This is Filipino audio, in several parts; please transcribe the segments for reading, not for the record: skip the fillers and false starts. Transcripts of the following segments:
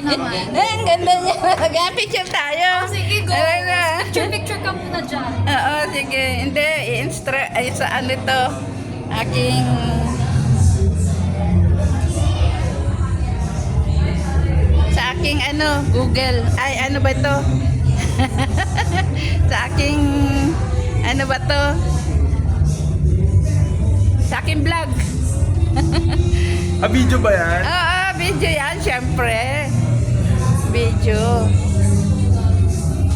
ka naman. Ang ganda niya. Mag-picture tayo. Oh, sige, go. Ano na? Picture ka muna dyan. Oo, sige. Hindi, ay sa ano to, aking Google. Ay, ano ba to? Sa aking, ano ba to? Sa aking vlog. Video ba yan? Oo, video yan, syempre. Video.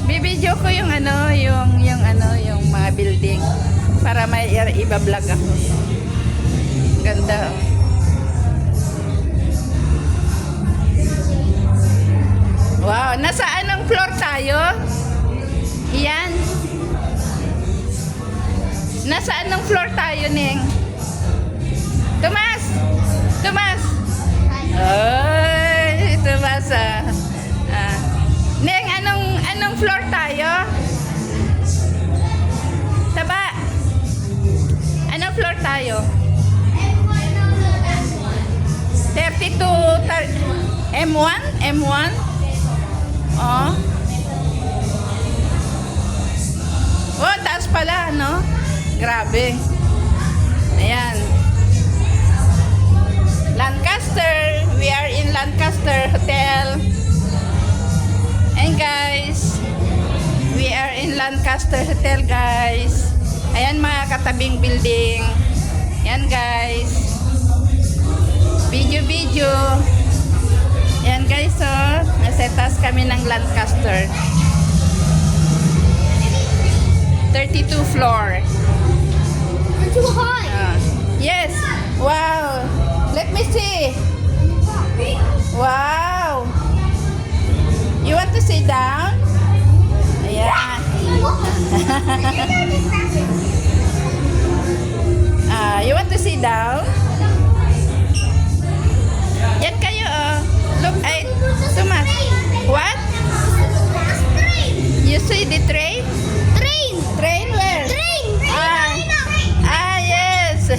Bibidyo ko yung ano, yung mga building para may iba-vlog ako. Ganda. Wow, nasa anong floor tayo? Iyan. Nasa anong floor tayo, Ning? Tomas! Tomas! Ay, Tomas ah. Ning, anong floor tayo? Taba. Anong floor tayo? 32 M1? M1? Oh. Oh, taas pala, no? Grabe. Ayan. Lancaster. We are in Lancaster Hotel. And guys, we are in Lancaster Hotel, guys. Ayan mga katabing building. Ayan guys. Video. Ayan guys, oh. Nasa taas kami ng Lancaster. 32 floor. Too high. Yes. Wow. Let me see. Wow. You want to sit down? Ayan. You want to sit down? Yan kayo, oh. Look, ay, Tomas. What? You see the train? Train where? Yes.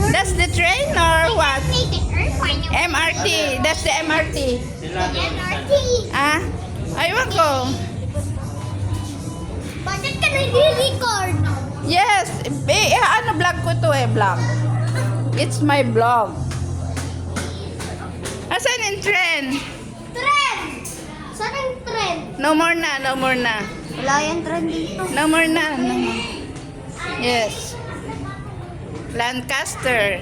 That's the train or what? MRT. That's the MRT. Aywan ko. Bakit ka nag-record? Yes. Ano vlog ko to vlog. It's my vlog. Asan yung train? Trend! Saan ang trend? No more na. Wala yung trend dito. No more na. No more. Yes. Lancaster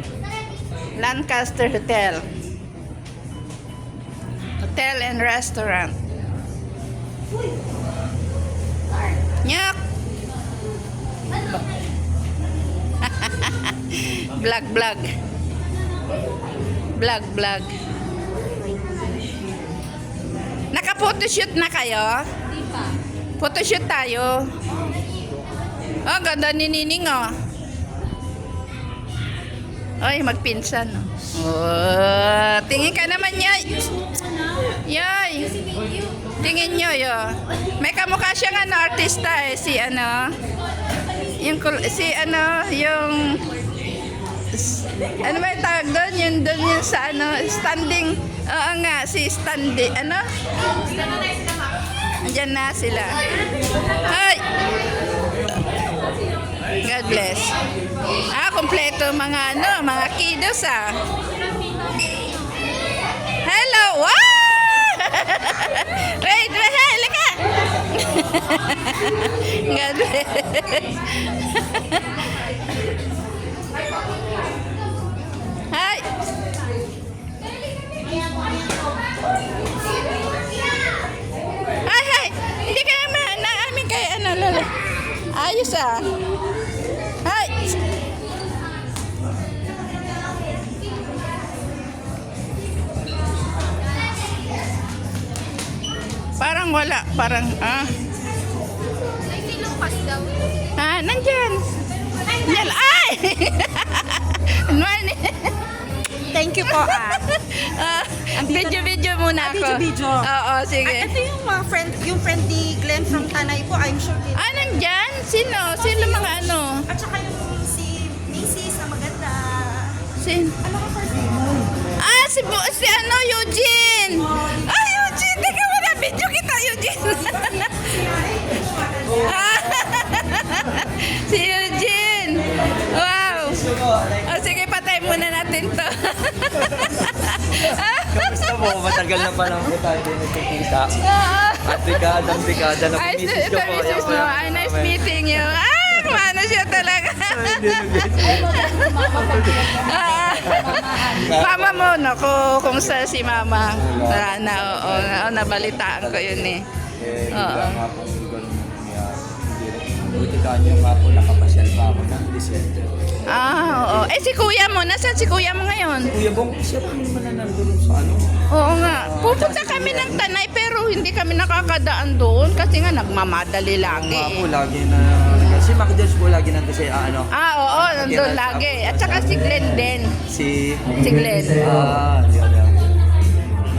Hotel. Hotel and restaurant. Nyak! Vlog. Naka-photoshoot na kayo? Di pa. Photoshoot tayo. Oh, ganda ni Nining, oh. Ay, magpinsan, oh. Oh, tingin ka naman, Yoy. Yoy. Tingin nyo, yo. May kamukha siyang artista, si ano ba yung tawag doon? Yung sa standing. Oo nga, si standing, Andiyan na sila. Ay! God bless. Kompleto mga kiddos, Hello! Wow! Wait, halika! God bless. Hi! Hi! Hindi ka naman naamin kay Lola. Ayos, Hi! Parang wala. Ay, silong pas daw. Nandyan. Yan. Ay! Thank you po, Video muna ako. Video. Oo, sige. Ito yung mga friend ni Glenn from Tanay po. I'm sure. Nandyan? Sino mga ano? At saka yung si Macy's na maganda. Ano ka first name? Si po, matagal na pa lang po tayo din nagkikita. At dekada na Ay, misis ko po. misis mo. Ay, nice meeting you. Kumano siya talaga. Mama mo, naku, kung sa si mama. Oo, nabalitaan ko yun eh. Oo. Nga po, ganun nangyari. Buti ka niyo nga po, nakapasyal pa ako ng December. Oo. Eh, si kuya mo, nasaan si kuya mo ngayon? Kuya Bong, siya po naman na nandun sa ano. Oo nga. Pupunta kami ng Tanay pero hindi kami nakakadaan doon kasi nga nagmamadali lagi Nga po, eh. lagi na, si Mac Jones po lagi nandun siya, ano. Oo, nandun lagi. At saka si Glenn din. Si Glenn.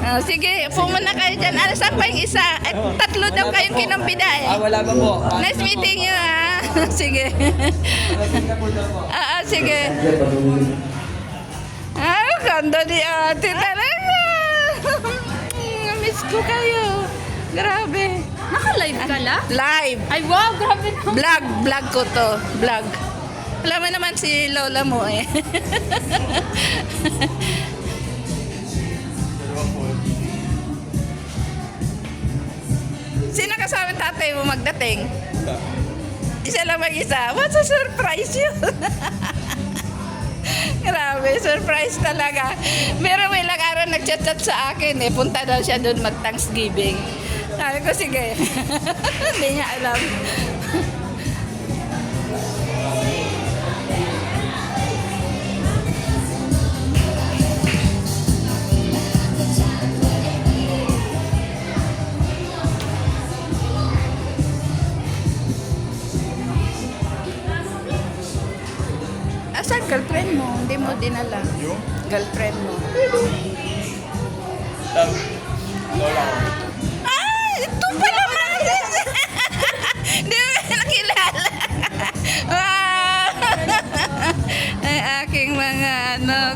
yan. Sige, pumunta kayo dyan. Ano, saan pa yung isa? Tatlo daw kayong kinumbida eh. Wala ba po? Nice meeting you ha. Sige. Sige. Ganda ni ate talaga. Miss ko kayo. Grabe. Naka-live ka la? Live. Ay, wow, grabe na. Vlog ko to. Vlog. Alam mo naman si lola mo eh. Sino kasama tatay mo magdating? Isa lang mag-isa. What's a surprise yun? Grabe, surprise talaga. Meron may ilang araw nag-chat-chat sa akin eh. Punta daw siya doon mag-Thanksgiving. Sabi ko, sige. Hindi niya alam. Asan girlfriend mo? Hindi mo dinala. Yung? Girlfriend mo. Lola ko. Ito pala Mrs. Hindi mo nakilala. Wow! Ay, aking mga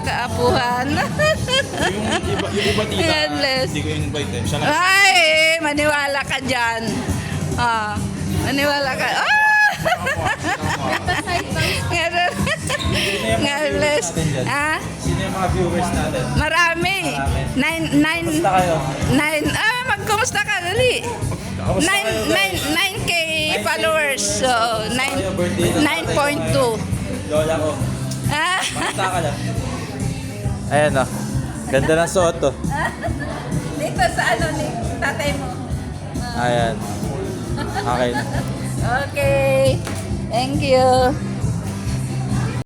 kaapuhan. Yung iba tita, Headless. hindi ko invite eh. Siya lang. Ay, maniwala ka dyan. Maniwala ka. Headless. Sino yung mga viewers natin? Marami. Basta kayo. Magkumusta ka? Dali. Kamusta kayo, guys? 9K followers. So, 9.2. Lola ko. Basta ka lang. Ayan o. Ganda ng suot to. Dito sa ni tatay mo. Ayan. Okay na. Okay. Thank you.